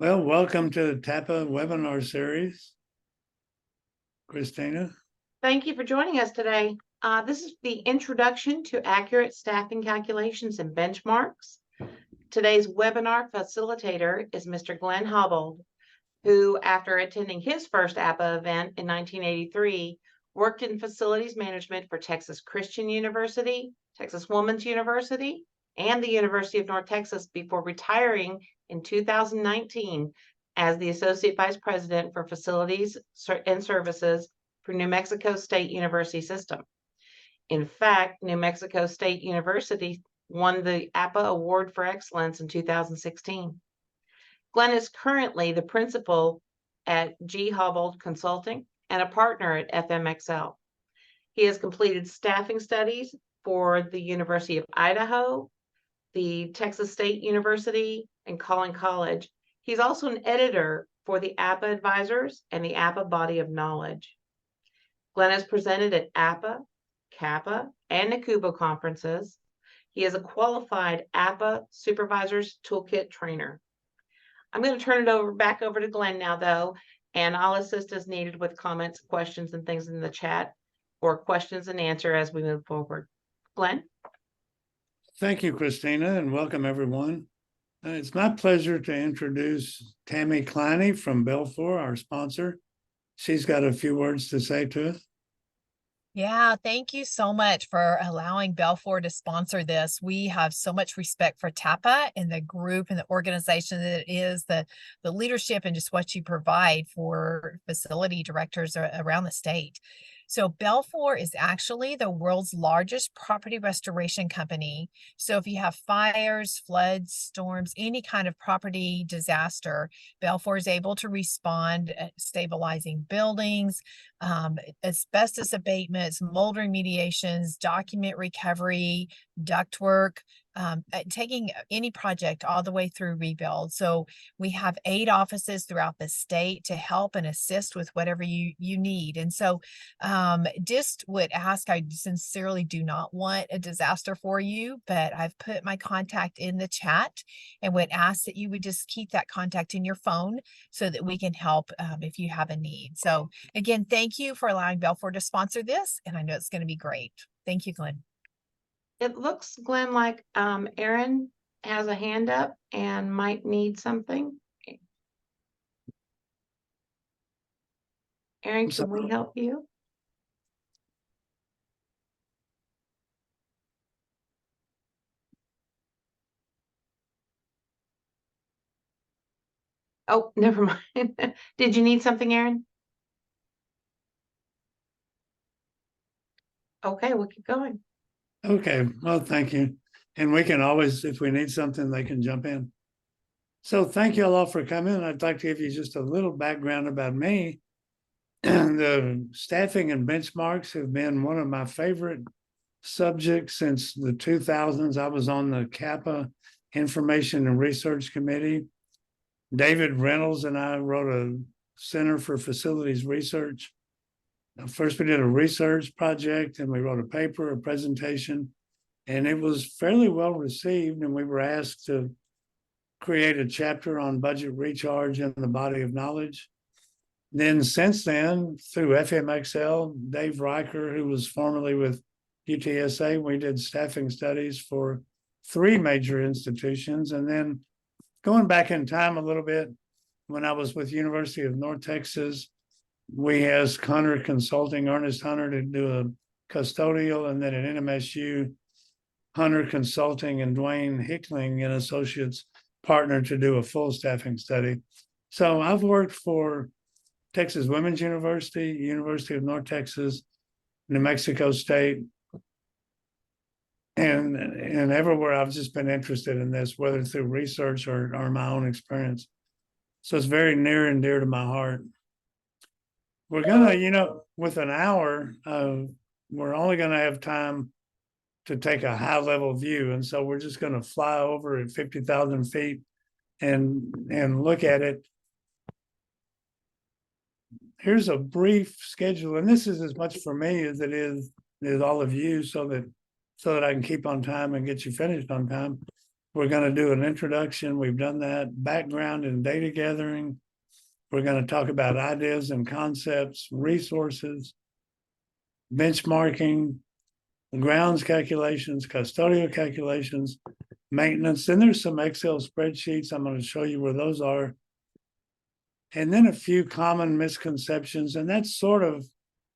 Well, welcome to the TAPPA webinar series. Christina. Thank you for joining us today. This is the introduction to accurate staffing calculations and benchmarks. Today's webinar facilitator is Mr. Glenn Hobbold, who, after attending his first APPA event in 1983, worked in facilities management for Texas Christian University, Texas Woman's University, and the University of North Texas before retiring in 2019 as the Associate Vice President for Facilities and Services for New Mexico State University System. In fact, New Mexico State University won the APPA Award for Excellence in 2016. Glenn is currently the principal at G. Hobbold Consulting and a partner at FMXL. He has completed staffing studies for the University of Idaho, the Texas State University, and Collin College. He's also an editor for the APPA Advisors and the APPA Body of Knowledge. Glenn has presented at APPA, CAPPA, and NACUBO conferences. He is a qualified APPA Supervisors Toolkit trainer. I'm going to turn it back over to Glenn now, though, and I'll assist as needed with comments, questions, and things in the chat, or questions and answer as we move forward. Glenn? Thank you, Christina, and welcome everyone. It's my pleasure to introduce Tammy Cliney from Belfour, our sponsor. She's got a few words to say to us. Yeah, thank you so much for allowing Belfour to sponsor this. We have so much respect for TAPPA and the group and the organization that it is, the leadership and just what you provide for facility directors around the state. So Belfour is actually the world's largest property restoration company. So if you have fires, floods, storms, any kind of property disaster, Belfour is able to respond, stabilizing buildings, asbestos abatements, mold remediations, document recovery, ductwork, taking any project all the way through rebuild. So we have 8 offices throughout the state to help and assist with whatever you need. And so just would ask, I sincerely do not want a disaster for you, but I've put my contact in the chat and would ask that you would just keep that contact in your phone so that we can help if you have a need. So again, thank you for allowing Belfour to sponsor this, and I know it's going to be great. Thank you, Glenn. It looks, Glenn, like Aaron has a hand up and might need something. Aaron, can we help you? Oh, never mind. Did you need something, Aaron? Okay, we'll keep going. Okay, well, thank you. And we can always, if we need something, they can jump in. So thank you all for coming. I'd like to give you just a little background about me. The staffing and benchmarks have been one of my favorite subjects since the 2000s. I was on the CAPPA Information and Research Committee. David Reynolds and I wrote a Center for Facilities Research. First, we did a research project and we wrote a paper, a presentation, and it was fairly well received. And we were asked to create a chapter on budget recharge in the body of knowledge. Then since then, through FMXL, Dave Riker, who was formerly with UTSA, we did staffing studies for 3 major institutions. And then going back in time a little bit, when I was with University of North Texas, we asked Hunter Consulting, Ernest Hunter, to do a custodial, and then at NMSU, Hunter Consulting and Dwayne Hickling and Associates partnered to do a full staffing study. So I've worked for Texas Women's University, University of North Texas, New Mexico State, and everywhere I've just been interested in this, whether through research or my own experience. So it's very near and dear to my heart. We're gonna, with an hour, we're only gonna have time to take a high level view. And so we're just gonna fly over at 50,000 feet and look at it. Here's a brief schedule, and this is as much for me as it is all of you, so that I can keep on time and get you finished on time. We're going to do an introduction. We've done that. Background and data gathering. We're going to talk about ideas and concepts, resources, benchmarking, grounds calculations, custodial calculations, maintenance. Then there's some Excel spreadsheets. I'm going to show you where those are. And then a few common misconceptions. And that's sort of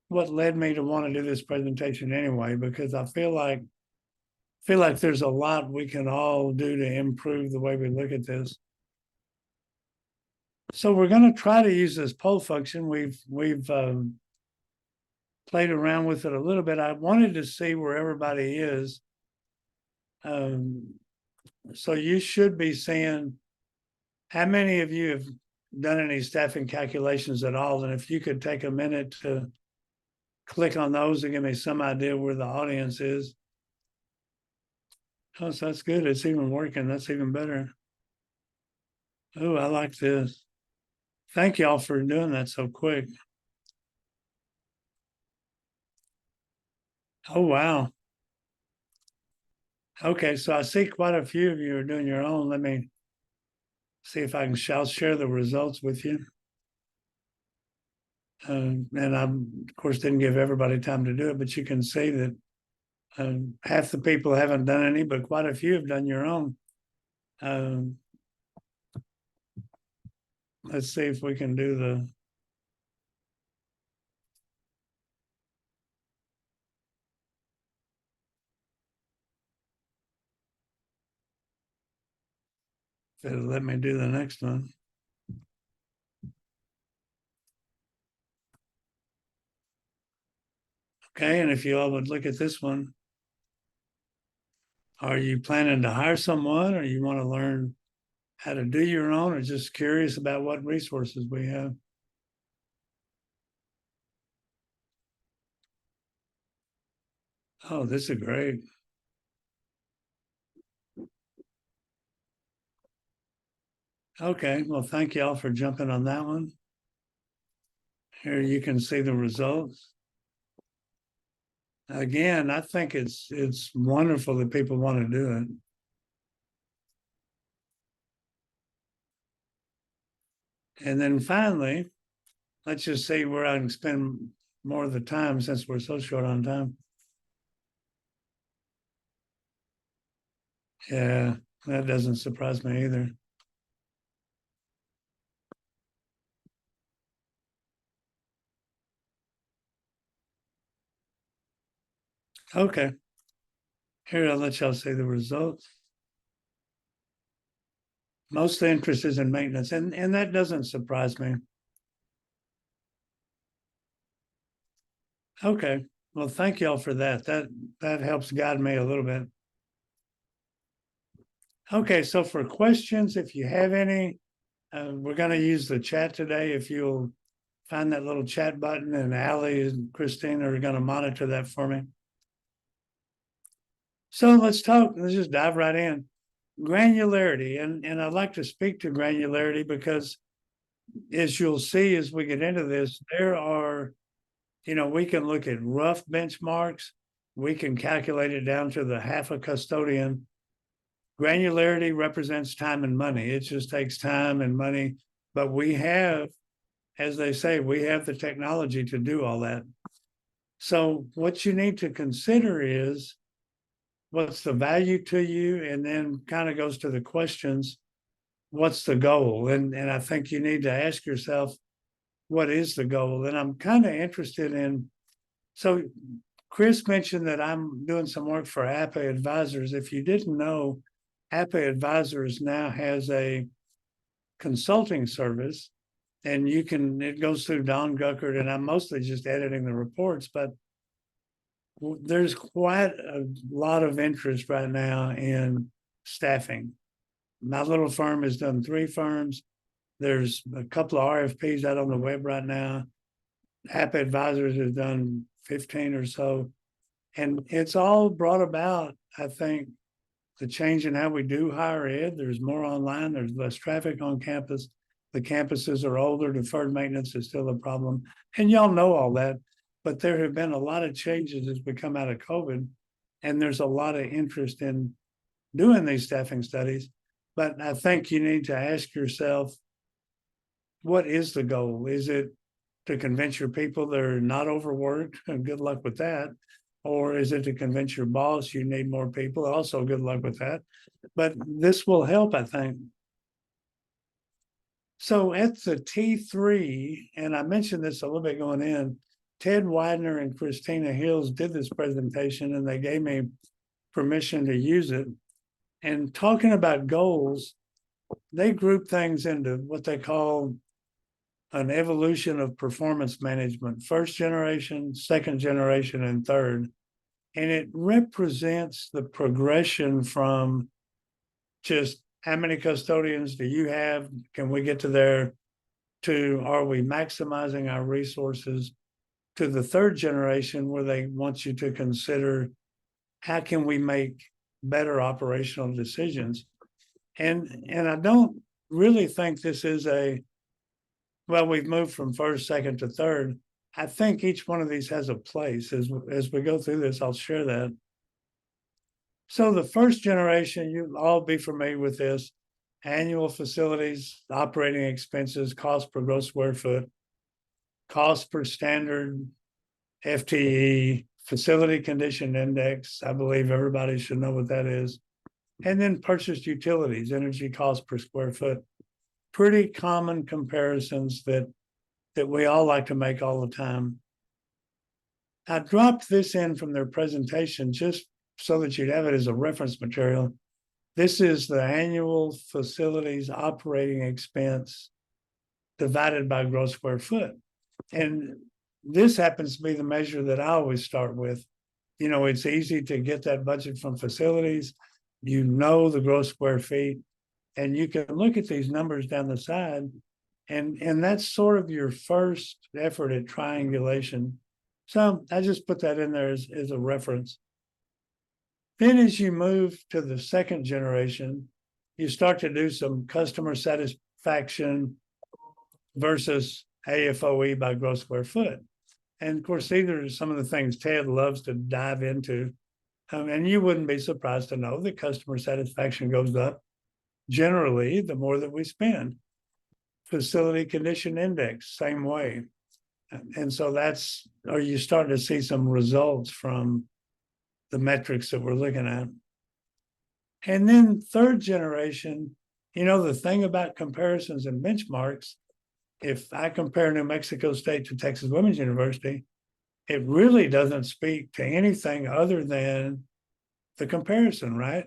what led me to want to do this presentation anyway, because I feel like there's a lot we can all do to improve the way we look at this. So we're going to try to use this poll function. We've played around with it a little bit. I wanted to see where everybody is. So you should be seeing how many of you have done any staffing calculations at all. And if you could take a minute to click on those and give me some idea where the audience is. Oh, so that's good. It's even working. That's even better. Oh, I like this. Thank y'all for doing that so quick. Oh, wow. Okay, so I see quite a few of you are doing your own. Let me see if I can share the results with you. And I, of course, didn't give everybody time to do it, but you can see that half the people haven't done any, but quite a few have done your own. Let's see if we can do the. If it'll let me do the next one. Okay, and if you all would look at this one, are you planning to hire someone, or you want to learn how to do your own, or just curious about what resources we have? Oh, this is great. Okay, well, thank y'all for jumping on that one. Here you can see the results. Again, I think it's wonderful that people want to do it. And then finally, let's just see where I can spend more of the time since we're so short on time. Yeah, that doesn't surprise me either. Okay. Here, I'll let y'all see the results. Most interest is in maintenance, and that doesn't surprise me. Okay. Well, thank y'all for that. That helps guide me a little bit. Okay, so for questions, if you have any, we're going to use the chat today. If you'll find that little chat button, and Allie and Christine are going to monitor that for me. So let's just dive right in. Granularity, and I'd like to speak to granularity because, as you'll see as we get into this, there are, we can look at rough benchmarks. We can calculate it down to the half a custodian. Granularity represents time and money. It just takes time and money, but we have, as they say, we have the technology to do all that. So what you need to consider is, what's the value to you? And then kind of goes to the questions, what's the goal? And I think you need to ask yourself, what is the goal? And I'm kind of interested in, so Chris mentioned that I'm doing some work for TAPPA Advisors. If you didn't know, TAPPA Advisors now has a consulting service, and it goes through Don Guckert, and I'm mostly just editing the reports, but there's quite a lot of interest right now in staffing. My little firm has done 3 firms. There's a couple of RFPs out on the web right now. TAPPA Advisors has done 15 or so. And it's all brought about, I think, the change in how we do higher ed. There's more online, there's less traffic on campus. The campuses are older, deferred maintenance is still a problem. And y'all know all that, but there have been a lot of changes as we come out of COVID, and there's a lot of interest in doing these staffing studies. But I think you need to ask yourself, what is the goal? Is it to convince your people they're not overworked? And good luck with that. Or is it to convince your boss you need more people? Also, good luck with that. But this will help, I think. So at the T3, and I mentioned this a little bit going in, Ted Widener and Christina Hills did this presentation and they gave me permission to use it. And talking about goals, they group things into what they call an evolution of performance management, first generation, second generation, and third. And it represents the progression from just how many custodians do you have? Can we get to there? To are we maximizing our resources? To the third generation, where they want you to consider how can we make better operational decisions? And I don't really think this is well, we've moved from first, second to third. I think each one of these has a place. As we go through this, I'll share that. So the first generation, you'll all be familiar with this: annual facilities, operating expenses, cost per gross square foot, cost per standard FTE, facility condition index. I believe everybody should know what that is. And then purchased utilities, energy cost per square foot. Pretty common comparisons that we all like to make all the time. I dropped this in from their presentation just so that you'd have it as a reference material. This is the annual facilities operating expense divided by gross square foot. And this happens to be the measure that I always start with. You know, it's easy to get that budget from facilities. You know the gross square feet, and you can look at these numbers down the side, and that's sort of your first effort at triangulation. So I just put that in there as a reference. Then as you move to the second generation, you start to do some customer satisfaction versus AFOE by gross square foot. And of course, these are some of the things Ted loves to dive into. And you wouldn't be surprised to know that customer satisfaction goes up generally the more that we spend. Facility condition index, same way. And so are you starting to see some results from the metrics that we're looking at? And then third generation, you know, the thing about comparisons and benchmarks, if I compare New Mexico State to Texas Women's University, it really doesn't speak to anything other than the comparison, right?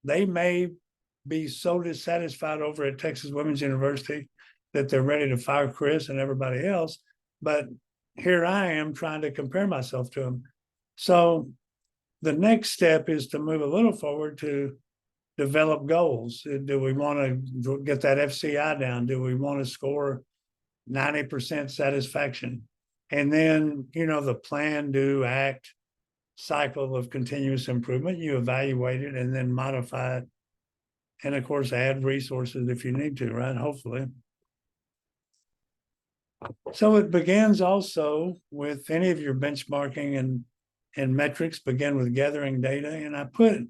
They may be so dissatisfied over at Texas Women's University that they're ready to fire Chris and everybody else. But here I am trying to compare myself to them. So the next step is to move a little forward to develop goals. Do we want to get that FCI down? Do we want to score 90% satisfaction? And then, you know, the plan, do, act cycle of continuous improvement, you evaluate it and then modify it. And of course, add resources if you need to, right? Hopefully. So it begins also with any of your benchmarking and metrics begin with gathering data. And I put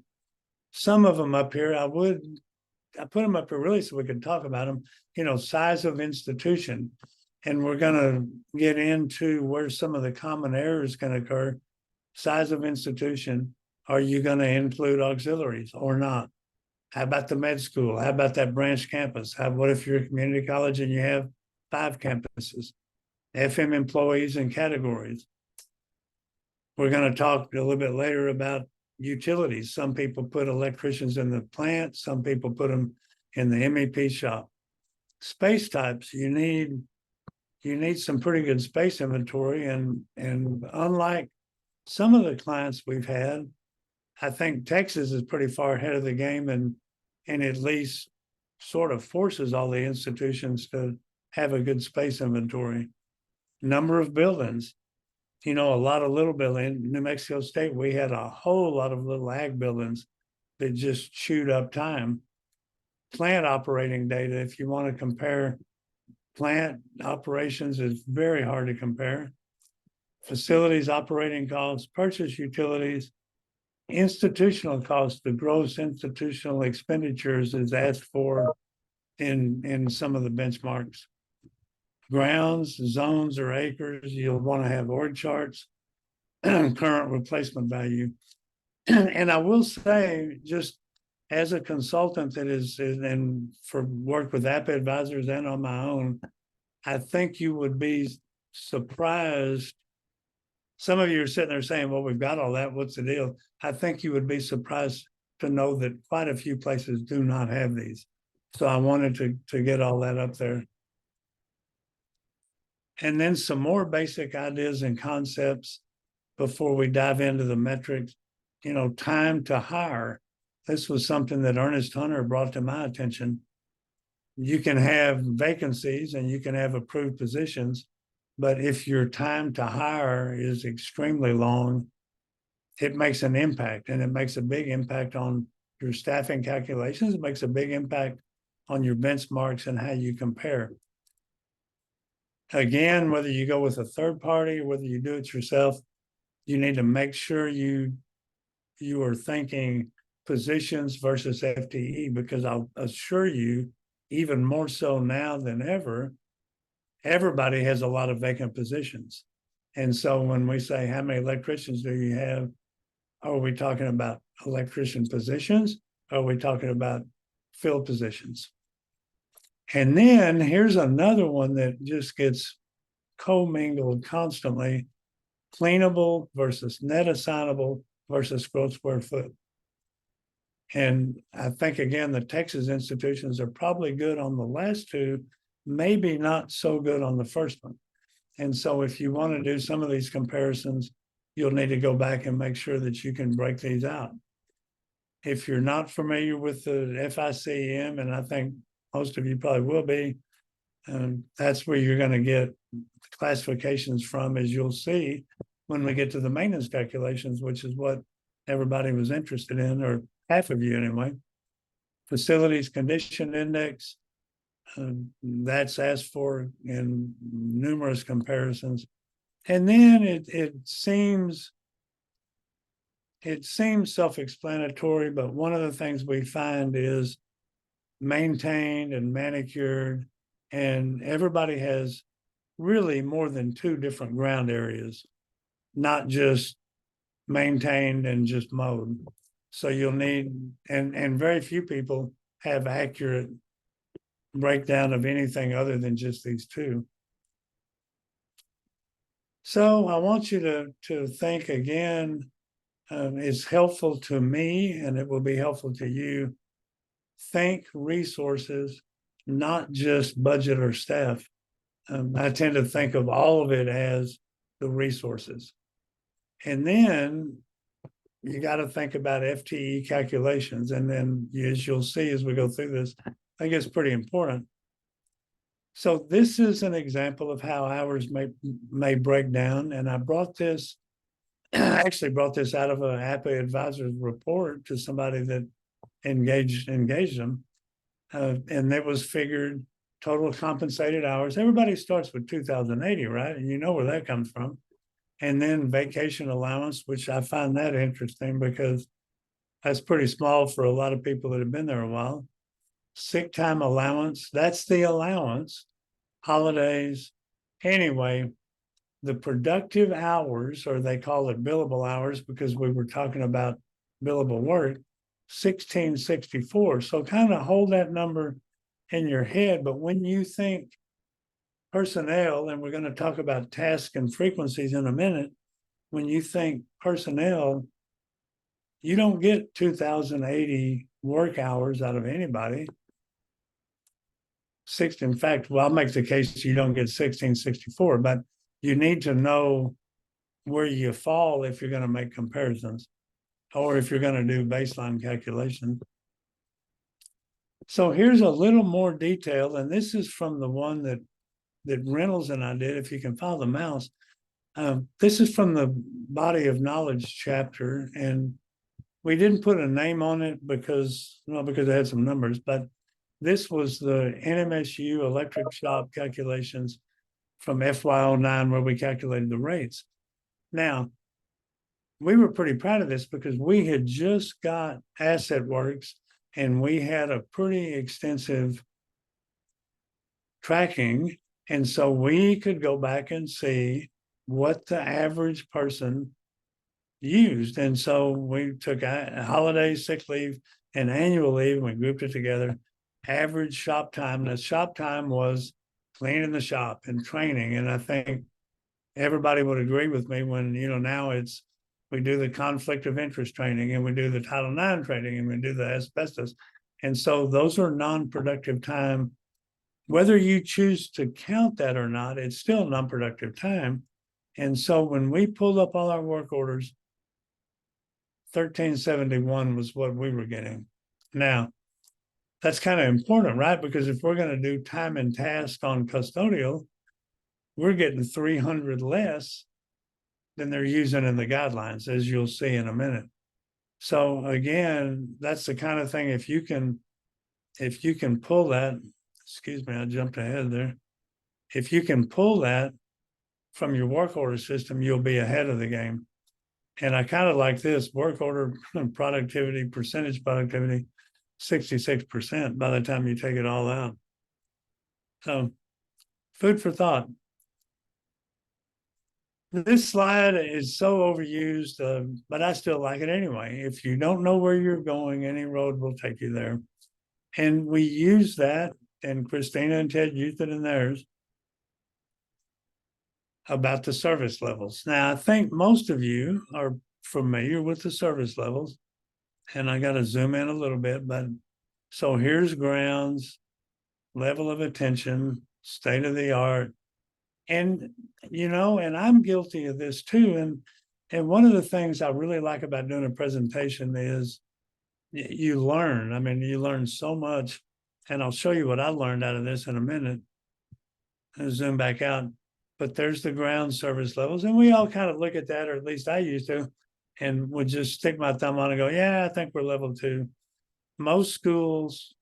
some of them up here. I put them up here really so we could talk about them. You know, size of institution. And we're going to get into where some of the common errors can occur. Size of institution. Are you going to include auxiliaries or not? How about the med school? How about that branch campus? What if you're a community college and you have 5 campuses? FM employees and categories. We're going to talk a little bit later about utilities. Some people put electricians in the plant. Some people put them in the MEP shop. Space types, you need some pretty good space inventory. And unlike some of the clients we've had, I think Texas is pretty far ahead of the game and at least sort of forces all the institutions to have a good space inventory. Number of buildings, you know, a lot of little buildings. In New Mexico State, we had a whole lot of little ag buildings that just chewed up time. Plant operating data, if you want to compare plant operations, is very hard to compare. Facilities operating costs, purchase utilities, institutional cost, the gross institutional expenditures is asked for in some of the benchmarks. Grounds, zones, or acres, you'll want to have org charts, current replacement value. And I will say, just as a consultant that is, and for work with APPA advisors and on my own, I think you would be surprised. Some of you are sitting there saying, well, we've got all that. What's the deal? I think you would be surprised to know that quite a few places do not have these. So I wanted to get all that up there. And then some more basic ideas and concepts before we dive into the metrics. You know, time to hire. This was something that Ernest Hunter brought to my attention. You can have vacancies and you can have approved positions, but if your time to hire is extremely long, it makes an impact, and it makes a big impact on your staffing calculations. It makes a big impact on your benchmarks and how you compare. Again, whether you go with a third party or whether you do it yourself, you need to make sure you are thinking positions versus FTE, because I'll assure you, even more so now than ever, everybody has a lot of vacant positions. And so when we say, how many electricians do you have? Are we talking about electrician positions? Are we talking about field positions? And then here's another one that just gets commingled constantly: cleanable versus net assignable versus gross square foot. And I think, again, the Texas institutions are probably good on the last two, maybe not so good on the first one. And so if you want to do some of these comparisons, you'll need to go back and make sure that you can break these out. If you're not familiar with the FICM, and I think most of you probably will be, that's where you're going to get classifications from, as you'll see when we get to the maintenance calculations, which is what everybody was interested in, or half of you anyway. Facilities condition index, that's asked for in numerous comparisons. And then it seems self-explanatory, but one of the things we find is maintained and manicured, and everybody has really more than two different ground areas, not just maintained and just mowed. So you'll need, and very few people have accurate breakdown of anything other than just these two. So I want you to think again. It's helpful to me, and it will be helpful to you. Think resources, not just budget or staff. I tend to think of all of it as the resources. And then you got to think about FTE calculations. And then, as you'll see as we go through this, I think it's pretty important. So this is an example of how hours may break down. And I brought this, I actually brought this out of an APPA advisor's report to somebody that engaged them. And it was figured total compensated hours. Everybody starts with 2,080, right? And you know where that comes from. And then vacation allowance, which I find that interesting because that's pretty small for a lot of people that have been there a while. Sick time allowance, that's the allowance. Holidays. Anyway, the productive hours, or they call it billable hours because we were talking about billable work, 1664. So kind of hold that number in your head. But when you think personnel, and we're going to talk about tasks and frequencies in a minute, when you think personnel, you don't get 2,080 work hours out of anybody. In fact, well, I'll make the case you don't get 1664, but you need to know where you fall if you're going to make comparisons, or if you're going to do baseline calculations. So here's a little more detail, and this is from the one that Reynolds and I did, if you can follow the mouse. This is from the body of knowledge chapter, and we didn't put a name on it because it had some numbers, but this was the NMSU electric shop calculations from FY09, where we calculated the rates. Now, we were pretty proud of this because we had just got Asset Works and we had a pretty extensive tracking. And so we could go back and see what the average person used. And so we took a holiday, sick leave, and annual leave, and we grouped it together. Average shop time. The shop time was cleaning the shop and training. And I think everybody would agree with me when, now we do the conflict of interest training and we do the Title IX training and we do the asbestos. And so those are non-productive time. Whether you choose to count that or not, it's still non-productive time. And so when we pulled up all our work orders, 1371 was what we were getting. Now, that's kind of important, right? Because if we're going to do time and task on custodial, we're getting 300 less than they're using in the guidelines, as you'll see in a minute. So again, that's the kind of thing, if you can pull that, excuse me, I jumped ahead there. If you can pull that from your work order system, you'll be ahead of the game. And I kind of like this work order productivity, percentage productivity, 66% by the time you take it all out. So food for thought. This slide is so overused, but I still like it anyway. If you don't know where you're going, any road will take you there. And we use that, and Christina and Ted used it in theirs, about the service levels. Now, I think most of you are familiar with the service levels, and I got to zoom in a little bit, but so here's grounds, level of attention, state of the art. And, and I'm guilty of this too. And one of the things I really like about doing a presentation is you learn. I mean, you learn so much. And I'll show you what I learned out of this in a minute. I'll zoom back out. But there's the ground service levels. And we all kind of look at that, or at least I used to, and would just stick my thumb on and go, yeah, I think we're level 2. Most schools,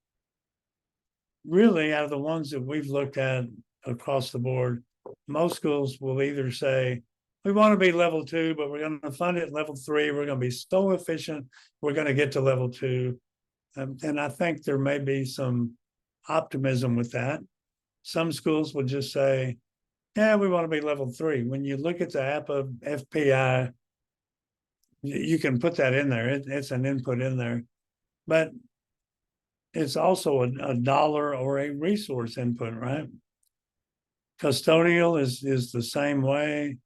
really, out of the ones that we've looked at across the board, most schools will either say, we want to be level 2, but we're going to fund it level 3. We're going to be so efficient, we're going to get to level 2. And I think there may be some optimism with that. Some schools would just say, yeah, we want to be level 3. When you look at the TAPPA FPI, you can put that in there. It's an input in there. But it's also a dollar or a resource input, right? Custodial is the same way.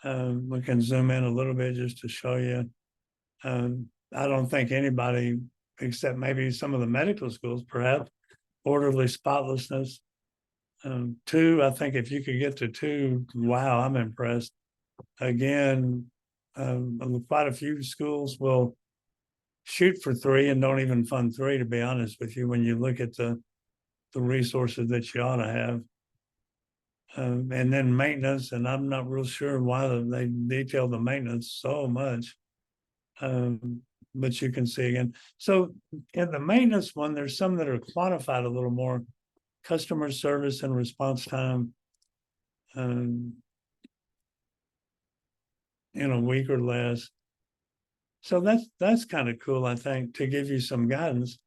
We can zoom in a little bit just to show you. I don't think anybody, except maybe some of the medical schools, perhaps, orderly spotlessness. 2, I think if you could get to 2, wow, I'm impressed. Again, quite a few schools will shoot for 3 and don't even fund 3, to be honest with you, when you look at the resources that you ought to have. And then maintenance, and I'm not real sure why they detail the maintenance so much. But you can see again. So in the maintenance one, there's some that are quantified a little more. Customer service and response time in a week or less. So that's kind of cool, I think, to give you some guidance.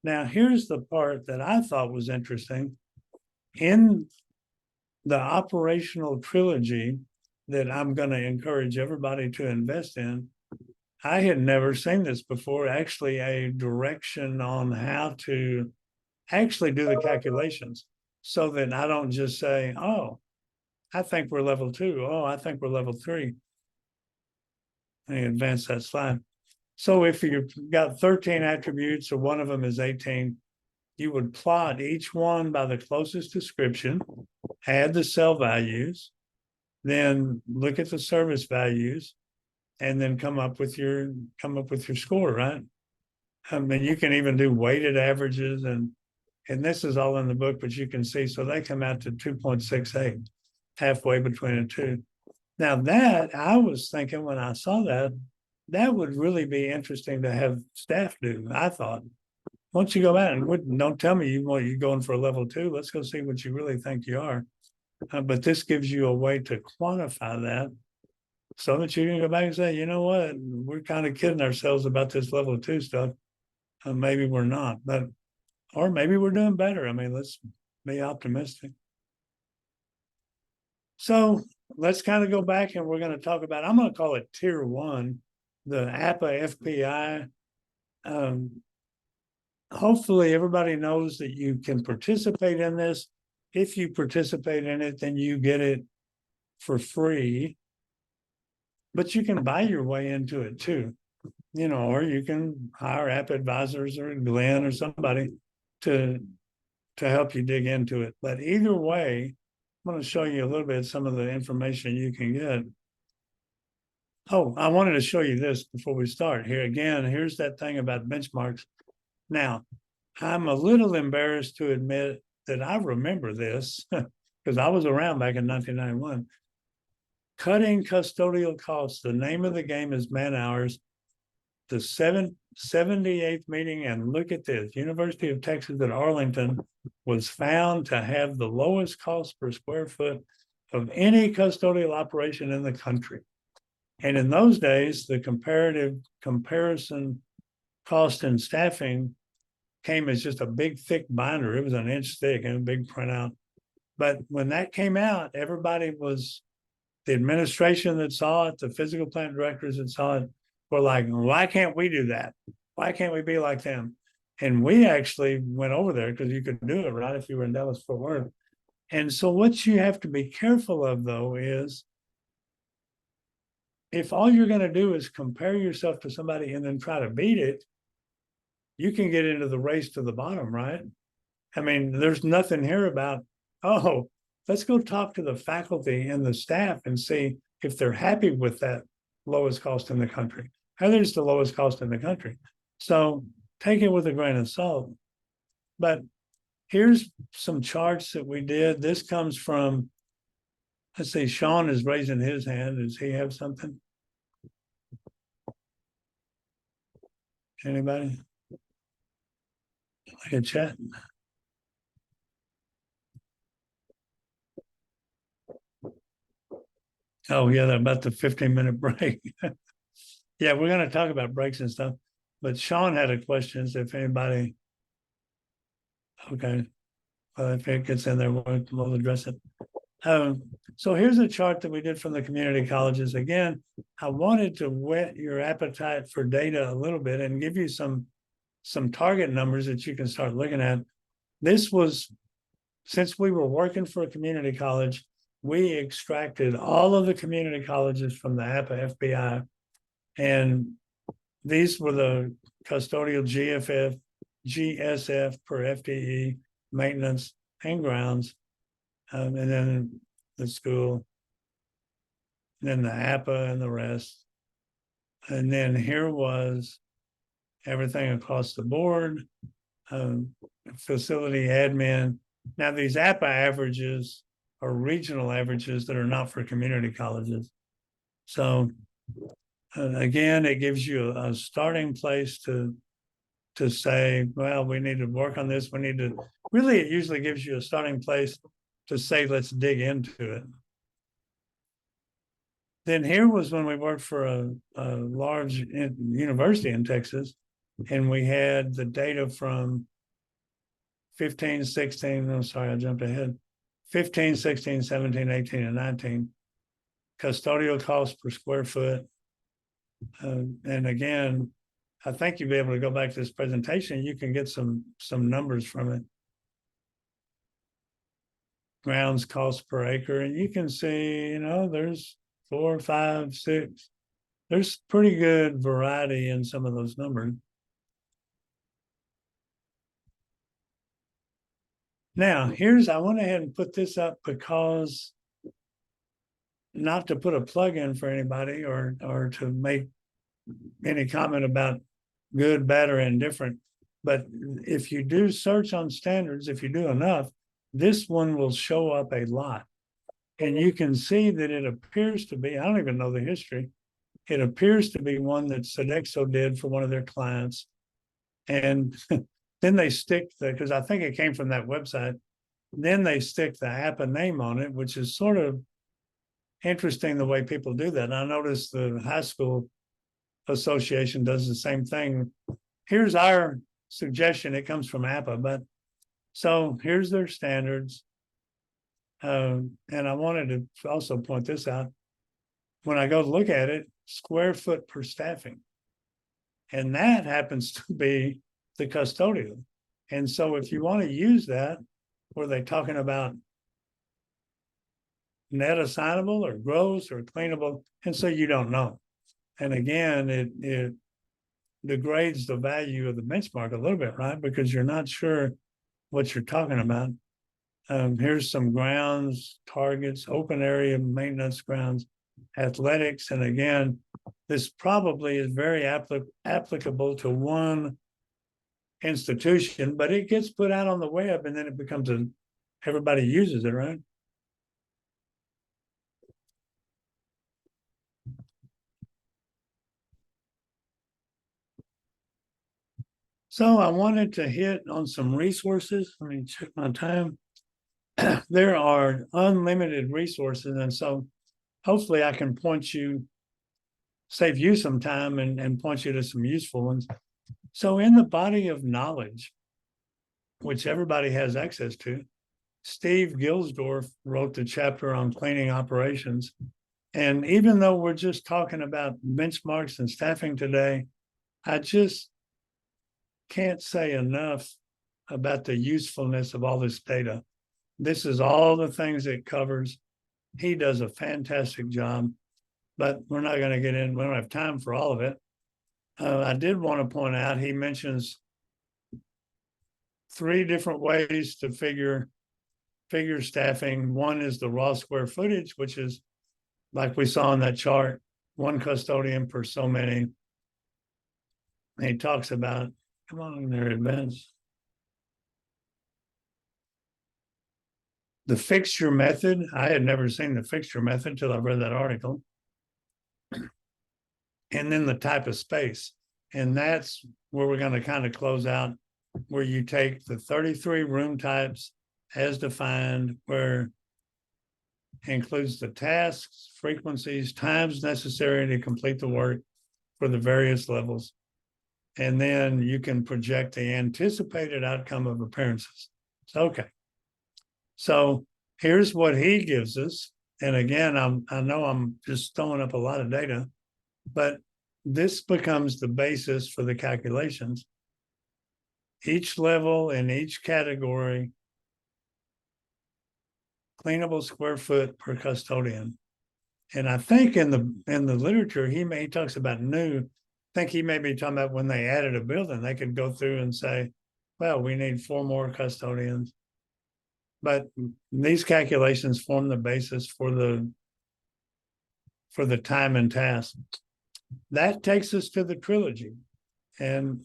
Now, here's the part that I thought was interesting. In the operational trilogy that I'm going to encourage everybody to invest in, I had never seen this before, actually a direction on how to actually do the calculations, so that I don't just say, oh, I think we're level 2. Oh, I think we're level 3. Let me advance that slide. So if you've got 13 attributes, or one of them is 18, you would plot each one by the closest description, add the cell values, then look at the service values, and then come up with your score, right? I mean, you can even do weighted averages, and this is all in the book, but you can see, so they come out to 2.68, halfway between the 2. Now that, I was thinking when I saw that, that would really be interesting to have staff do. I thought, once you go out and don't tell me you're going for a level 2, let's go see what you really think you are. But this gives you a way to quantify that. so that you can go back and say, you know what, we're kind of kidding ourselves about this level 2 stuff. Maybe we're not, but, or maybe we're doing better. I mean, let's be optimistic. So let's kind of go back and we're going to talk about, I'm going to call it tier 1, the APPA FPI. Hopefully everybody knows that you can participate in this. If you participate in it, then you get it for free, but you can buy your way into it too, you know, or you can hire app advisors or Glenn or somebody to help you dig into it. But either way, I'm going to show you a little bit some of the information you can get. Oh, I wanted to show you this before we start. Here again, here's that thing about benchmarks. Now, I'm a little embarrassed to admit that I remember this because I was around back in 1991. Cutting custodial costs. The name of the game is man hours. The 78th meeting, and look at this, University of Texas at Arlington was found to have the lowest cost per square foot of any custodial operation in the country. And in those days, the comparison cost and staffing came as just a big thick binder. It was an inch thick and a big printout. But when that came out, everybody was, the administration that saw it, the physical plant directors that saw it were like, why can't we do that? Why can't we be like them? And we actually went over there because you could do it, right, if you were in Dallas Fort Worth. And so what you have to be careful of, though, is if all you're going to do is compare yourself to somebody and then try to beat it, you can get into the race to the bottom, right? I mean, there's nothing here about, oh, let's go talk to the faculty and the staff and see if they're happy with that lowest cost in the country. Heather's the lowest cost in the country. So take it with a grain of salt. But here's some charts that we did. This comes from, let's see, Sean is raising his hand. Does he have something? Anybody? Like a chat? Oh, yeah, about the 15-minute break. Yeah, we're going to talk about breaks and stuff. But Sean had a question. So if anybody, okay, if it gets in there, we'll address it. So here's a chart that we did from the community colleges. Again, I wanted to whet your appetite for data a little bit and give you some target numbers that you can start looking at. This was, since we were working for a community college, we extracted all of the community colleges from the APPA FBI. And these were the custodial GSF per FTE, maintenance and grounds, and then the school, and then the APPA and the rest. And then here was everything across the board, facility admin. Now these APPA averages are regional averages that are not for community colleges. So again, it gives you a starting place to say, well, we need to work on this. We need to, really, it usually gives you a starting place to say, let's dig into it. Then here was when we worked for a large university in Texas, and we had the data from 15, 16, I'm sorry, I jumped ahead, 15, 16, 17, 18, and 19, custodial costs per square foot. And again, I think you'll be able to go back to this presentation. You can get some numbers from it. Grounds cost per acre, and you can see, you know, there's 4, 5, 6. There's pretty good variety in some of those numbers. Now, I went ahead and put this up because, not to put a plug in for anybody or to make any comment about good, bad, or indifferent, but if you do search on standards, if you do enough, this one will show up a lot. And you can see that it appears to be, I don't even know the history, it appears to be one that Sodexo did for one of their clients. And then they stick because I think it came from that website, then they stick the APPA name on it, which is sort of interesting the way people do that. I noticed the high school association does the same thing. Here's our suggestion. It comes from APPA, but so here's their standards. And I wanted to also point this out. When I go to look at it, square foot per staffing. And that happens to be the custodial. And so if you want to use that, were they talking about net assignable or gross or cleanable? And so you don't know. And again, it degrades the value of the benchmark a little bit, right? Because you're not sure what you're talking about. Here's some grounds, targets, open area maintenance grounds, athletics. And again, this probably is very applicable to one institution, but it gets put out on the web and then it becomes everybody uses it, right? So I wanted to hit on some resources. Let me check my time. There are unlimited resources. And so hopefully I can save you some time and point you to some useful ones. So in the body of knowledge, which everybody has access to, Steve Gilsdorf wrote the chapter on cleaning operations. And even though we're just talking about benchmarks and staffing today, I just can't say enough about the usefulness of all this data. This is all the things it covers. He does a fantastic job, but we're not going to get in. We don't have time for all of it. I did want to point out, he mentions 3 different ways to figure staffing. One is the raw square footage, which is like we saw in that chart, 1 custodian per so many. And he talks about, come on in there, advance. The fixture method, I had never seen the fixture method till I read that article. And then the type of space. And that's where we're going to kind of close out, where you take the 33 room types as defined, where includes the tasks, frequencies, times necessary to complete the work for the various levels. And then you can project the anticipated outcome of appearances. So, okay. So here's what he gives us. And again, I know I'm just throwing up a lot of data, but this becomes the basis for the calculations. Each level in each category, cleanable square foot per custodian. And I think in the literature, he talks about new. I think he may be talking about when they added a building, they could go through and say, well, we need 4 more custodians. But these calculations form the basis for the time and task. That takes us to the trilogy. And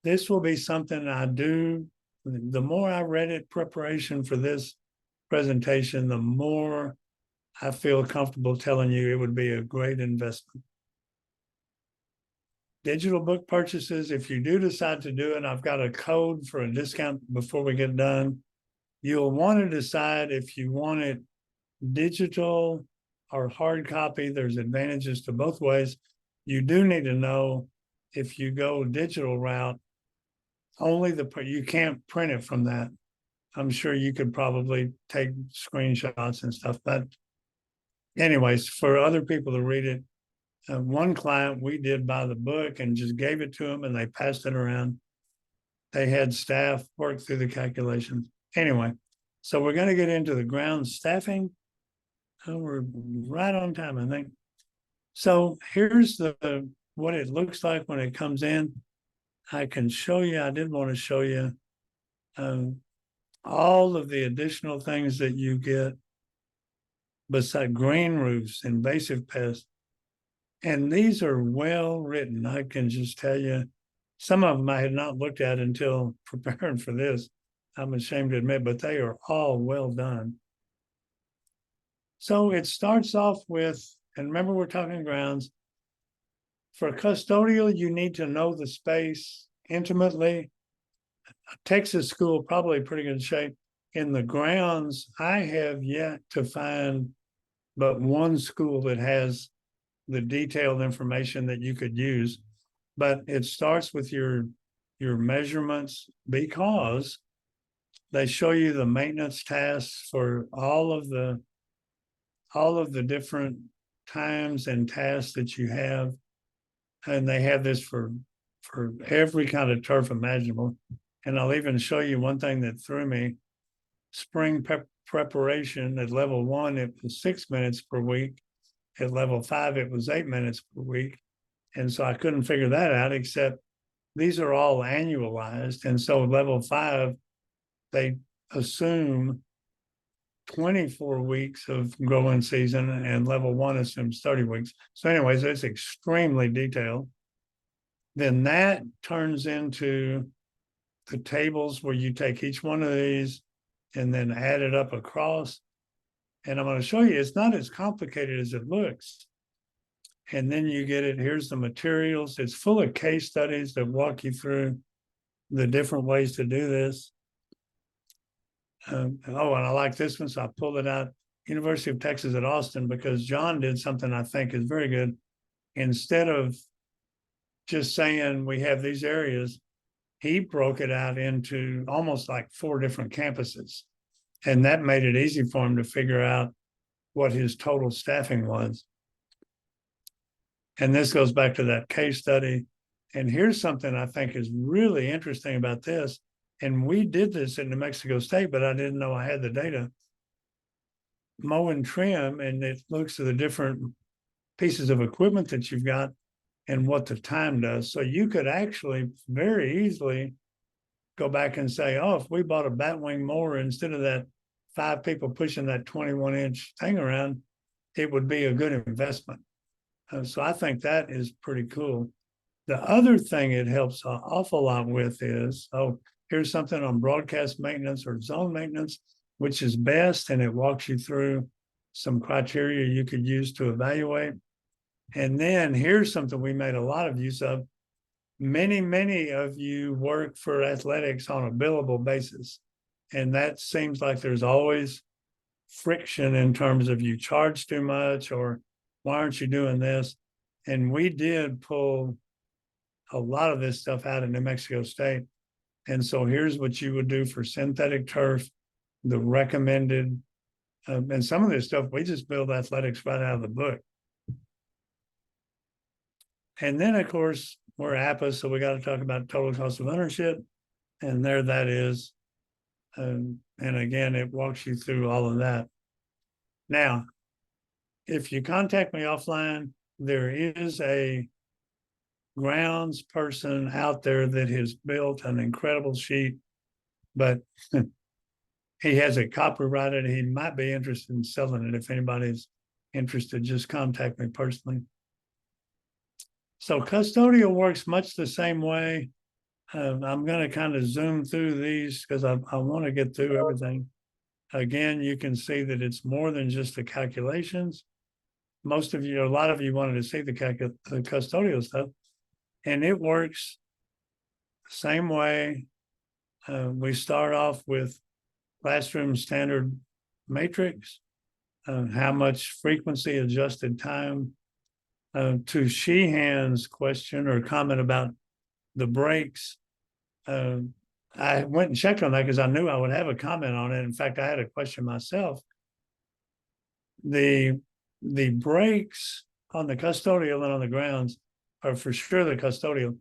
this will be something I do. The more I read it, preparation for this presentation, the more I feel comfortable telling you it would be a great investment. Digital book purchases, if you do decide to do it, I've got a code for a discount before we get done. You'll want to decide if you want it digital or hard copy. There's advantages to both ways. You do need to know if you go digital route, you can't print it from that. I'm sure you could probably take screenshots and stuff, but anyways, for other people to read it, one client, we did buy the book and just gave it to them and they passed it around. They had staff work through the calculations. Anyway, so we're going to get into the ground staffing. We're right on time, I think. So here's what it looks like when it comes in. I can show you, I did want to show you all of the additional things that you get beside green roofs, invasive pests. And these are well written. I can just tell you, some of them I had not looked at until preparing for this. I'm ashamed to admit, but they are all well done. So it starts off with, and remember we're talking grounds. For custodial, you need to know the space intimately. A Texas school, probably pretty good shape. In the grounds, I have yet to find but one school that has the detailed information that you could use. But it starts with your measurements, because they show you the maintenance tasks for all of the different times and tasks that you have. And they have this for every kind of turf imaginable. And I'll even show you one thing that threw me. Spring preparation at level 1, it was 6 minutes per week. At level 5, it was 8 minutes per week. And so I couldn't figure that out, except these are all annualized. And so level 5, they assume 24 weeks of growing season, and level 1 assumes 30 weeks. So anyways, it's extremely detailed. Then that turns into the tables where you take each one of these and then add it up across. And I'm going to show you, it's not as complicated as it looks. And then you get it, here's the materials. It's full of case studies that walk you through the different ways to do this. And I like this one, so I pulled it out. University of Texas at Austin, because John did something I think is very good. Instead of just saying we have these areas, he broke it out into almost like 4 different campuses. And that made it easy for him to figure out what his total staffing was. And this goes back to that case study. And here's something I think is really interesting about this. And we did this in New Mexico State, but I didn't know I had the data. Mow and trim, and it looks at the different pieces of equipment that you've got and what the time does. So you could actually very easily go back and say, oh, if we bought a batwing mower instead of that 5 people pushing that 21-inch thing around, it would be a good investment. So I think that is pretty cool. The other thing it helps an awful lot with is, here's something on broadcast maintenance or zone maintenance, which is best, and it walks you through some criteria you could use to evaluate. And then here's something we made a lot of use of. Many of you work for athletics on a billable basis. And that seems like there's always friction in terms of you charge too much, or why aren't you doing this? And we did pull a lot of this stuff out of New Mexico State. And so here's what you would do for synthetic turf, the recommended, and some of this stuff, we just build athletics right out of the book. And then, of course, we're APPA, so we got to talk about total cost of ownership. And there that is. And again, it walks you through all of that. Now, if you contact me offline, there is a grounds person out there that has built an incredible sheet, but he has it copyrighted. He might be interested in selling it. If anybody's interested, just contact me personally. So custodial works much the same way. I'm going to kind of zoom through these because I want to get through everything. Again, you can see that it's more than just the calculations. A lot of you wanted to see the custodial stuff, and it works the same way. We start off with classroom standard matrix, how much frequency adjusted time. To Sheehan's question or comment about the breaks, I went and checked on that because I knew I would have a comment on it. In fact, I had a question myself. The breaks on the custodial and on the grounds are for sure the custodial.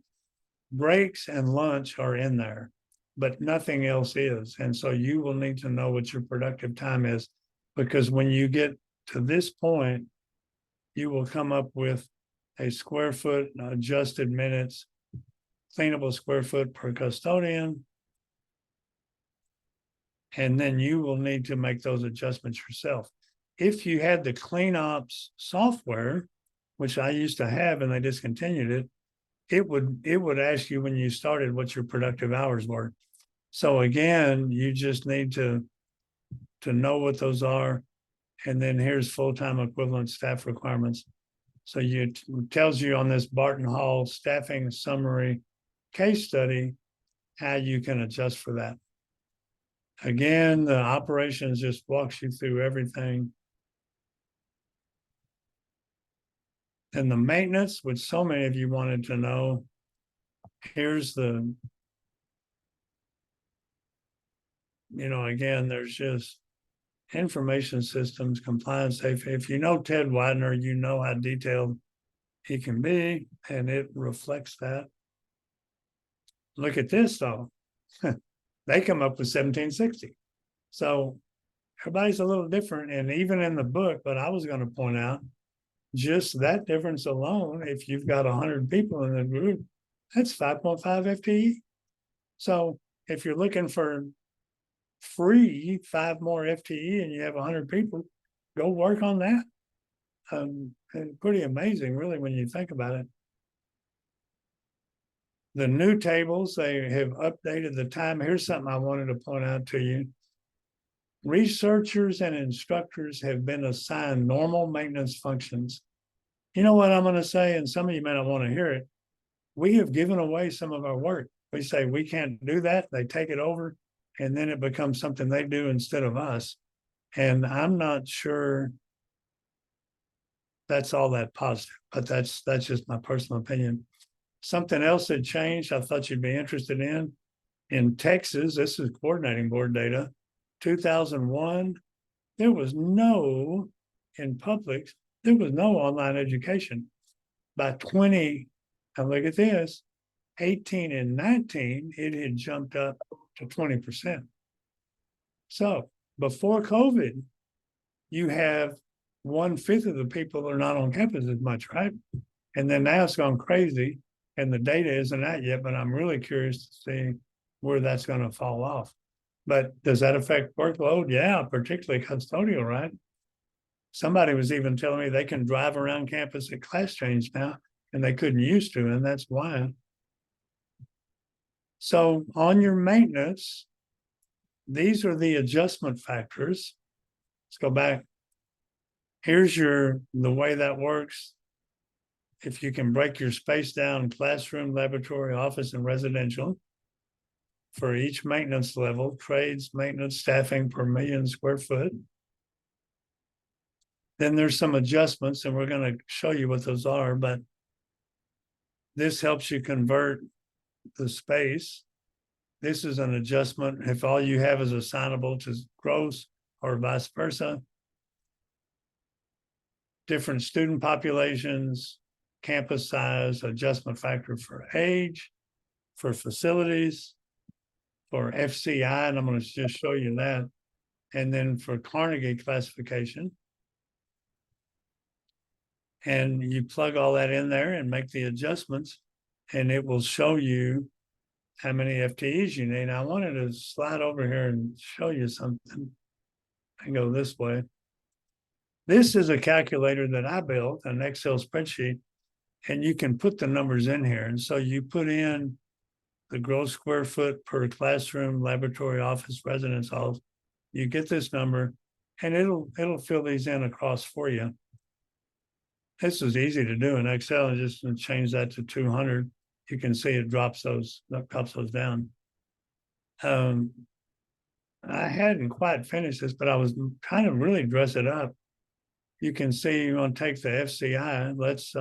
Breaks and lunch are in there, but nothing else is. And so you will need to know what your productive time is, because when you get to this point, you will come up with a square foot adjusted minutes, cleanable square foot per custodian. And then you will need to make those adjustments yourself. If you had the CleanOps software, which I used to have and they discontinued it, it would ask you when you started what your productive hours were. So again, you just need to know what those are. And then here's full-time equivalent staff requirements. So it tells you on this Barton Hall staffing summary case study how you can adjust for that. Again, the operations just walks you through everything. Then the maintenance, which so many of you wanted to know. Here's the, again, there's just information systems, compliance, safety. If you know Ted Widener, you know how detailed he can be, and it reflects that. Look at this though. They come up with 1760. So everybody's a little different. And even in the book, but I was going to point out just that difference alone, if you've got 100 people in the group, that's 5.5 FTE. So if you're looking for free 5 more FTE and you have 100 people, go work on that. And pretty amazing, really, when you think about it. The new tables, they have updated the time. Here's something I wanted to point out to you. Researchers and instructors have been assigned normal maintenance functions. You know what I'm going to say, and some of you may not want to hear it. We have given away some of our work. We say we can't do that. They take it over, and then it becomes something they do instead of us. And I'm not sure that's all that positive, but that's just my personal opinion. Something else that changed, I thought you'd be interested in Texas, this is coordinating board data, 2001, there was no, in public, there was no online education. By 20, and look at this, 18 and 19, it had jumped up to 20%. So before COVID, you have 1/5 of the people are not on campus as much, right? And then now it's gone crazy, and the data isn't out yet, but I'm really curious to see where that's going to fall off. But does that affect workload? Yeah, particularly custodial, right? Somebody was even telling me they can drive around campus at class change now, and they couldn't used to, and that's why. So on your maintenance, these are the adjustment factors. Let's go back. Here's the way that works. If you can break your space down, classroom, laboratory, office, and residential, for each maintenance level, trades, maintenance, staffing per million square foot. Then there's some adjustments, and we're going to show you what those are, but this helps you convert the space. This is an adjustment if all you have is assignable to gross or vice versa. Different student populations, campus size, adjustment factor for age, for facilities, for FCI, and I'm going to just show you that. And then for Carnegie classification. And you plug all that in there and make the adjustments, and it will show you how many FTEs you need. I wanted to slide over here and show you something and go this way. This is a calculator that I built, an Excel spreadsheet, and you can put the numbers in here. And so you put in the gross square foot per classroom, laboratory, office, residence halls. You get this number, and it'll fill these in across for you. This is easy to do in Excel, and just change that to 200. You can see it drops those down. I hadn't quite finished this, but I was trying to really dress it up. You can see you want to take the FCI. Let's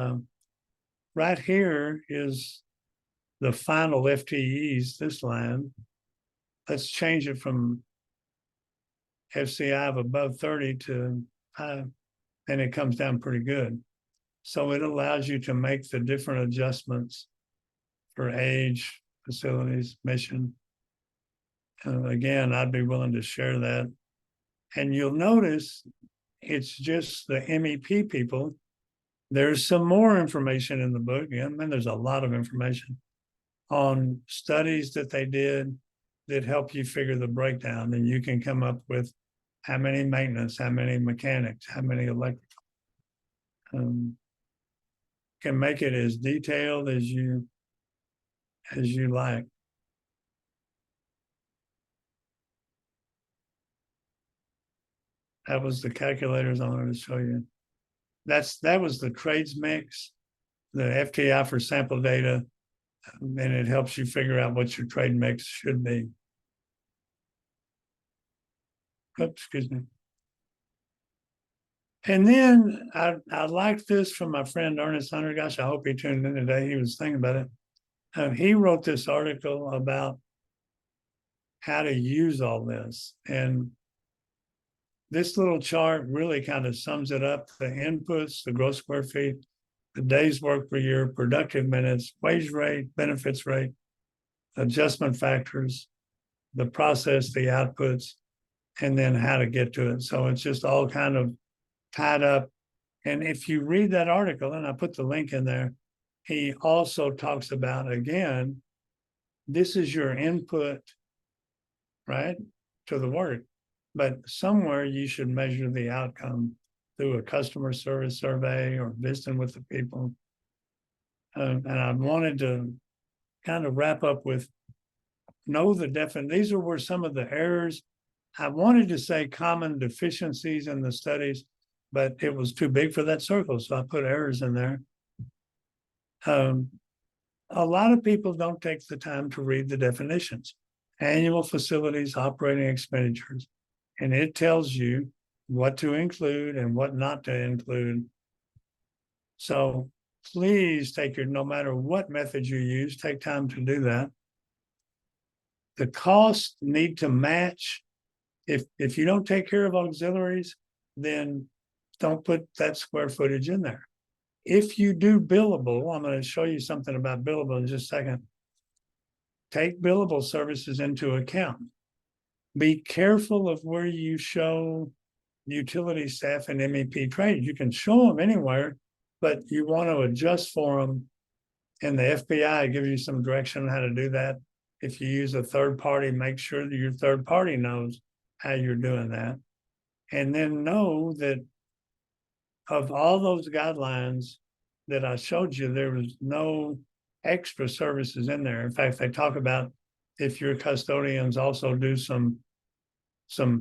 right here is the final FTEs, this line. Let's change it from FCI of above 30 to 5, and it comes down pretty good. So it allows you to make the different adjustments for age, facilities, mission. Again, I'd be willing to share that. And you'll notice it's just the MEP people. There's some more information in the book, and there's a lot of information on studies that they did that help you figure the breakdown. And you can come up with how many maintenance, how many mechanics, how many electrical. Can make it as detailed as you like. That was the calculators I wanted to show you. That was the trades mix, the FTI for sample data, and it helps you figure out what your trade mix should be. Oops, excuse me. And then I like this from my friend Ernest Hunter. Gosh, I hope he tuned in today. He was thinking about it. He wrote this article about how to use all this. And this little chart really kind of sums it up: the inputs, the gross square feet, the days work per year, productive minutes, wage rate, benefits rate, adjustment factors, the process, the outputs, and then how to get to it. So it's just all kind of tied up. And if you read that article, and I put the link in there, he also talks about, again, this is your input, right, to the work. But somewhere you should measure the outcome through a customer service survey or visiting with the people. And I wanted to kind of wrap up with know the definition. These are where some of the errors. I wanted to say common deficiencies in the studies, but it was too big for that circle, so I put errors in there. A lot of people don't take the time to read the definitions. Annual facilities operating expenditures, and it tells you what to include and what not to include. So please no matter what method you use, take time to do that. The costs need to match. If you don't take care of auxiliaries, then don't put that square footage in there. If you do billable, I'm going to show you something about billable in just a second. Take billable services into account. Be careful of where you show utility staff and MEP trade. You can show them anywhere, but you want to adjust for them. And the FBI gives you some direction on how to do that. If you use a third party, make sure that your third party knows how you're doing that. And then know that of all those guidelines that I showed you, there was no extra services in there. In fact, they talk about if your custodians also do some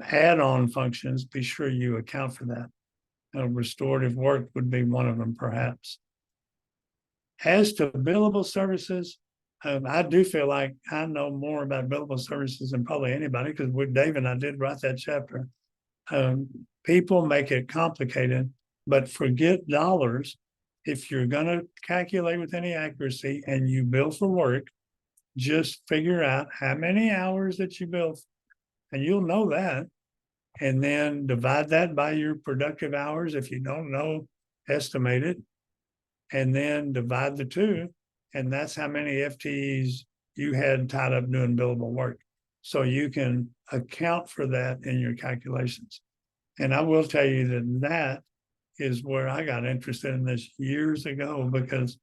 add-on functions, be sure you account for that. Restorative work would be one of them, perhaps. As to billable services, I do feel like I know more about billable services than probably anybody, because with Dave and I did write that chapter. People make it complicated, but forget dollars. If you're going to calculate with any accuracy and you bill for work, just figure out how many hours that you bill, and you'll know that. And then divide that by your productive hours. If you don't know, estimate it. And then divide the two. And that's how many FTEs you had tied up doing billable work. So you can account for that in your calculations. And I will tell you that is where I got interested in this years ago, because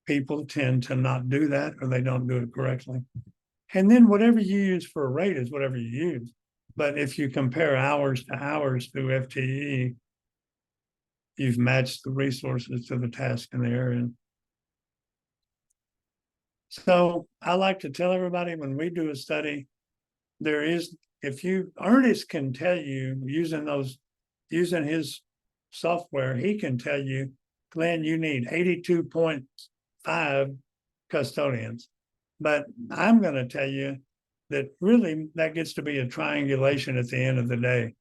people tend to not do that, or they don't do it correctly. And then whatever you use for a rate is whatever you use. But if you compare hours to hours through FTE, you've matched the resources to the task in the area. So I like to tell everybody, when we do a study, Ernest can tell you, using his software, he can tell you, Glenn, you need 82.5 custodians. But I'm going to tell you that really that gets to be a triangulation at the end of the day.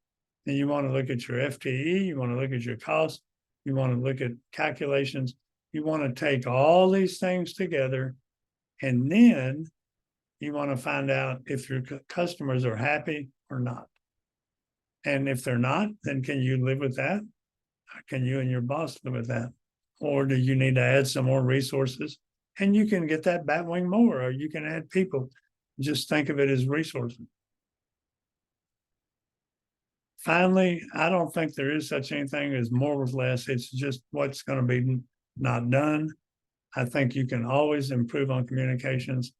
And you want to look at your FTE, you want to look at your cost, you want to look at calculations, you want to take all these things together, and then you want to find out if your customers are happy or not. And if they're not, then can you live with that? Can you and your boss live with that? Or do you need to add some more resources? And you can get that batwing more, or you can add people. Just think of it as resources. Finally, I don't think there is such anything as more with less. It's just what's going to be not done. I think you can always improve on communications.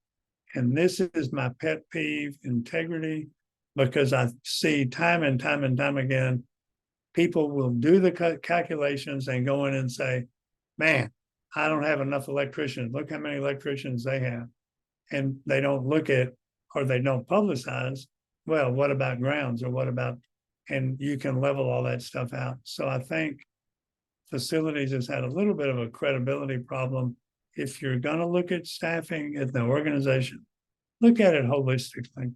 And this is my pet peeve, integrity, because I see time and time and time again, people will do the calculations and go in and say, man, I don't have enough electricians. Look how many electricians they have. And they don't look at, or they don't publicize, well, what about grounds, or what about, and you can level all that stuff out. So I think facilities has had a little bit of a credibility problem. If you're going to look at staffing at the organization, look at it holistically.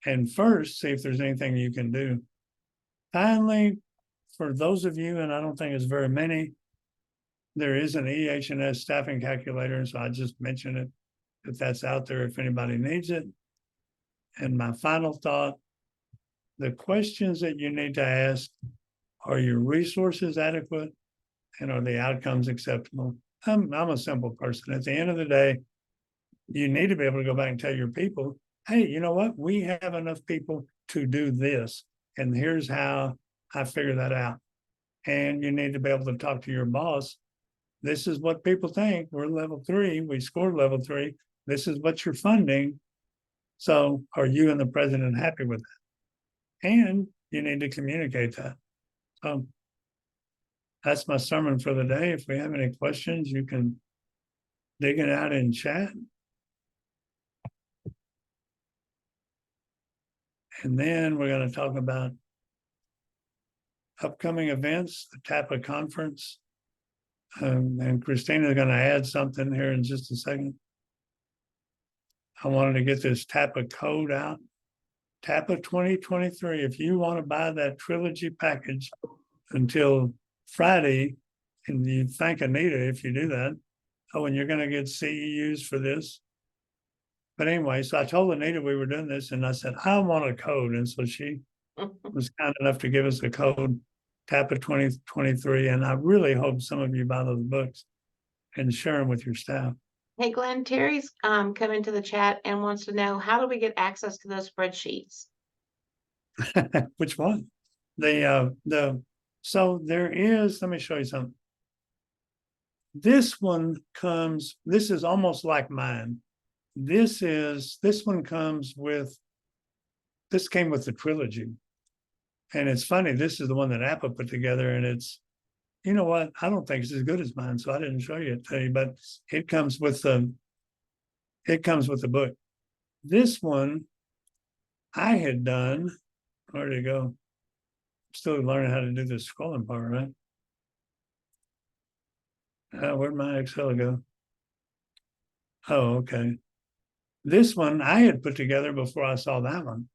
And first, see if there's anything you can do. Finally, for those of you, and I don't think it's very many, there is an EH&S staffing calculator, so I just mentioned it, if that's out there, if anybody needs it. And my final thought, the questions that you need to ask, are your resources adequate? And are the outcomes acceptable? I'm a simple person. At the end of the day, you need to be able to go back and tell your people, hey, you know what? We have enough people to do this. And here's how I figure that out. And you need to be able to talk to your boss. This is what people think. We're level 3. We scored level 3. This is what you're funding. So are you and the president happy with that? And you need to communicate that. So that's my sermon for the day. If we have any questions, you can dig it out in chat. And then we're going to talk about upcoming events, the TAPPA conference. And Christina is going to add something here in just a second. I wanted to get this TAPPA code out. TAPPA 2023. If you want to buy that trilogy package until Friday, and you thank Anita if you do that. Oh, and you're going to get CEUs for this. But anyway, so I told Anita we were doing this, and I said, I want a code. And so she was kind enough to give us a code, TAPPA 2023. And I really hope some of you buy those books and share them with your staff. Hey, Glenn, Terry's come into the chat and wants to know, how do we get access to those spreadsheets? Which one? So there is, let me show you something. This one comes, this is almost like mine. This one comes with, this came with the trilogy. And it's funny, this is the one that APPA put together, and it's, you know what, I don't think it's as good as mine, so I didn't show you it today, but it comes with the book. This one I had done, where did it go? Still learning how to do this scrolling part, right? Where'd my Excel go? Oh, okay. This one I had put together before I saw that one.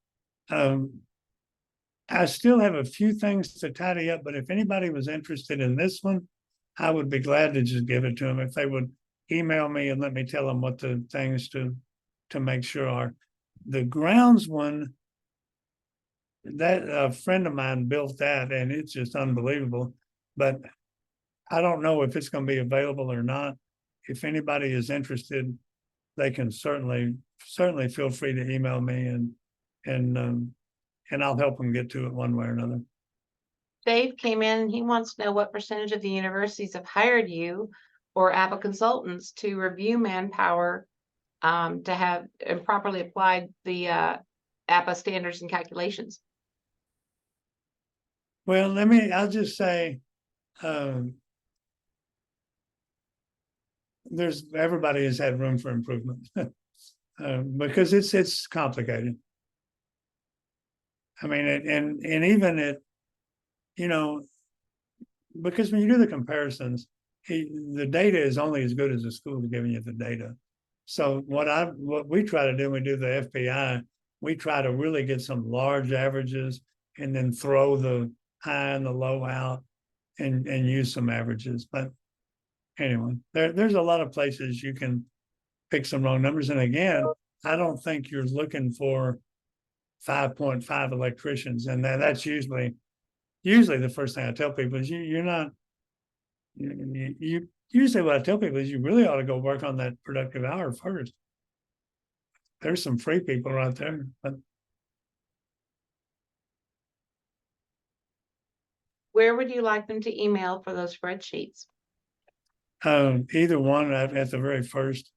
I still have a few things to tidy up, but if anybody was interested in this one, I would be glad to just give it to them if they would email me and let me tell them what the things to make sure are. The grounds one, that a friend of mine built that, and it's just unbelievable. But I don't know if it's going to be available or not. If anybody is interested, they can certainly feel free to email me, and I'll help them get to it one way or another. Dave came in, he wants to know what percentage of the universities have hired you or APPA consultants to review manpower to have properly applied the APPA standards and calculations. Well, I'll just say, everybody has had room for improvement because it's complicated. I mean, and even it, because when you do the comparisons, the data is only as good as the school is giving you the data. So what we try to do when we do the FPI, we try to really get some large averages and then throw the high and the low out and use some averages. But anyway, there's a lot of places you can pick some wrong numbers. And again, I don't think you're looking for 5.5 electricians. And that's usually the first thing I tell people is you usually what I tell people is you really ought to go work on that productive hour first. There's some free people right there. But where would you like them to email for those spreadsheets? Either one at the very first.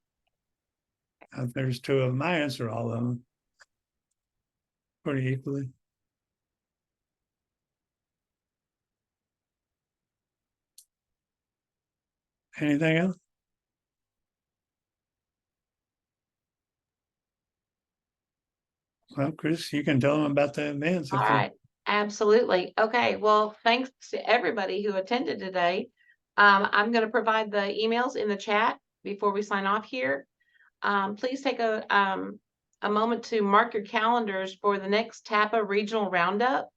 There's two of them. I answer all of them pretty equally. Anything else? Well, Chris, you can tell them about the events. All right, absolutely. Okay, well, thanks to everybody who attended today. I'm going to provide the emails in the chat before we sign off here. Please take a moment to mark your calendars for the next TAPPA regional roundup,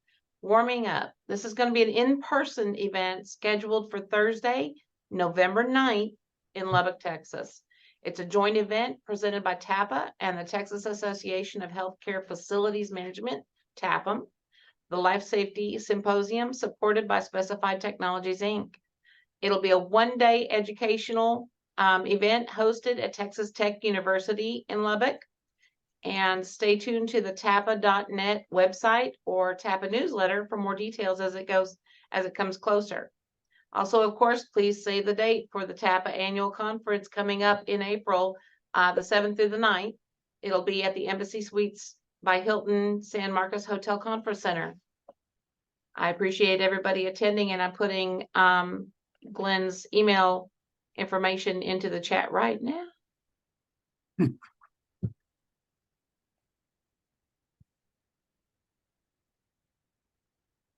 Warming up. This is going to be an in-person event scheduled for Thursday, November 9th in Lubbock, Texas. It's a joint event presented by TAPPA and the Texas Association of Healthcare Facilities Management, TAPPA. The Life Safety Symposium supported by Specified Technologies, Inc. It'll be a one-day educational event hosted at Texas Tech University in Lubbock. And stay tuned to the tappa.net website or TAPPA newsletter for more details as it comes closer. Also, of course, please save the date for the TAPPA annual conference coming up in April, the 7th through the 9th. It'll be at the Embassy Suites by Hilton San Marcos Hotel Conference Center. I appreciate everybody attending, and I'm putting Glenn's email information into the chat right now.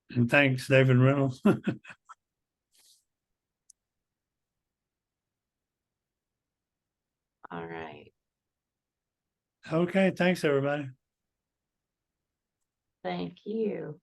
And thanks, David Reynolds. All right. Okay, thanks, everybody. Thank you.